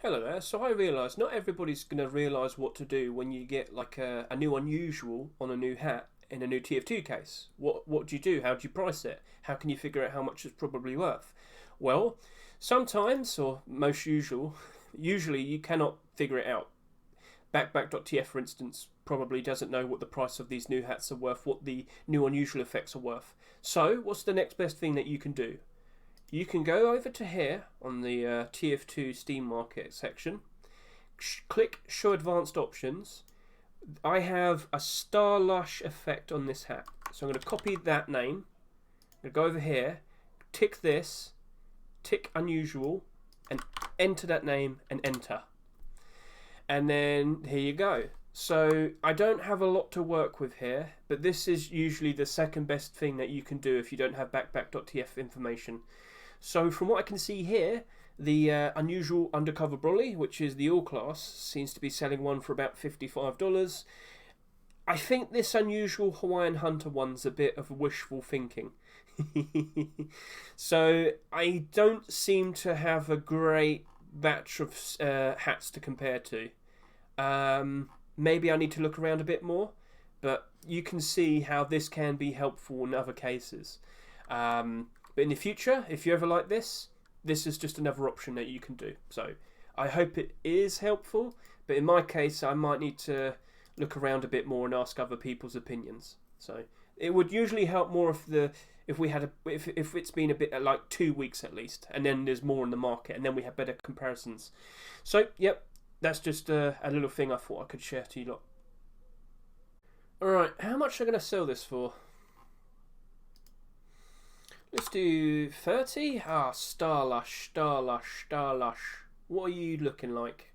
Hello there. So I realise not everybody's going to realise what to do when you get like a new unusual on a new hat in a new TF2 case. What do you do? How do you price it? How can you figure out how much it's probably worth? Well, sometimes, or usually you cannot figure it out. Backback.tf, for instance, probably doesn't know what the price of these new hats are worth, what the new unusual effects are worth. So, what's the next best thing that you can do? You can go over to here on the TF2 Steam Market section, click Show Advanced Options. I have a Star Lush effect on this hat. So I'm going to copy that name. I'm going to go over here, tick this, tick Unusual, and enter that name and enter. And then here you go. So I don't have a lot to work with here, but this is usually the second best thing that you can do if you don't have backback.tf information. So from what I can see here, the unusual undercover brolly, which is the all class, seems to be selling one for about $55. I think this unusual Hawaiian Hunter one's a bit of wishful thinking. So I don't seem to have a great batch of hats to compare to. Maybe I need to look around a bit more, but you can see how this can be helpful in other cases. But in the future, if you ever like this is just another option that you can do. So I hope it is helpful, but in my case, I might need to look around a bit more and ask other people's opinions. So it would usually help more if it's been a bit like 2 weeks at least, and then there's more in the market, and then we have better comparisons. So yep, that's just a little thing I thought I could share to you lot. Alright, how much are going to sell this for? Let's do 30. Star Lush. What are you looking like?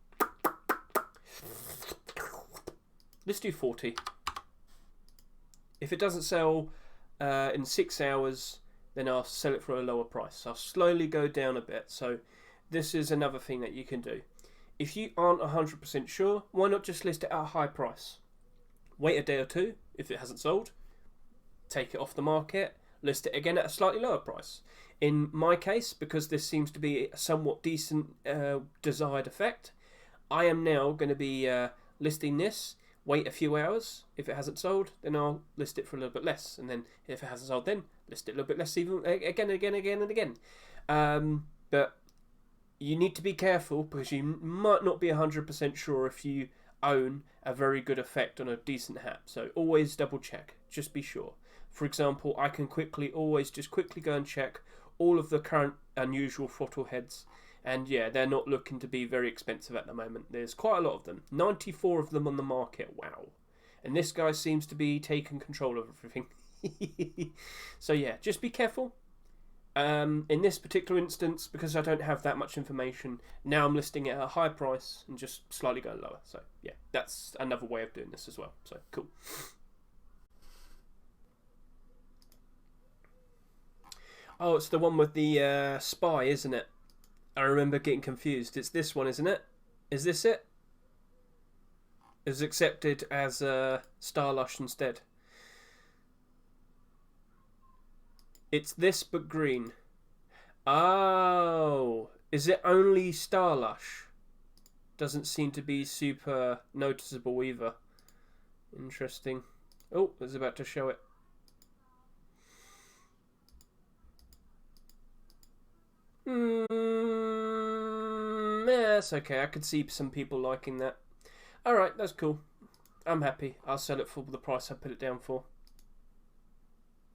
Let's do 40. If it doesn't sell in 6 hours, then I'll sell it for a lower price. I'll slowly go down a bit. So this is another thing that you can do. If you aren't 100% sure, why not just list it at a high price? Wait a day or two. If it hasn't sold, take it off the market. List it again at a slightly lower price. In my case, because this seems to be a somewhat decent desired effect, I am now going to be listing this, wait a few hours. If it hasn't sold, then I'll list it for a little bit less. And then if it hasn't sold, then list it a little bit less even again. But you need to be careful because you might not be 100% sure if you own a very good effect on a decent hat. So always double check. Just be sure. For example, I can always quickly go and check all of the current unusual throttle heads. And yeah, they're not looking to be very expensive at the moment. There's quite a lot of them. 94 of them on the market. Wow. And this guy seems to be taking control of everything. So yeah, just be careful. In this particular instance, because I don't have that much information, now I'm listing it at a high price and just slightly going lower. So yeah, that's another way of doing this as well. So cool. Oh, it's the one with the spy, isn't it? I remember getting confused. It's this one, isn't it? Is this it? It's accepted as Star Lush instead. It's this but green. Oh, is it only Star Lush? Doesn't seem to be super noticeable either. Interesting. Oh, it's about to show it. Yeah, that's okay. I could see some people liking that. Alright, that's cool. I'm happy. I'll sell it for the price I put it down for.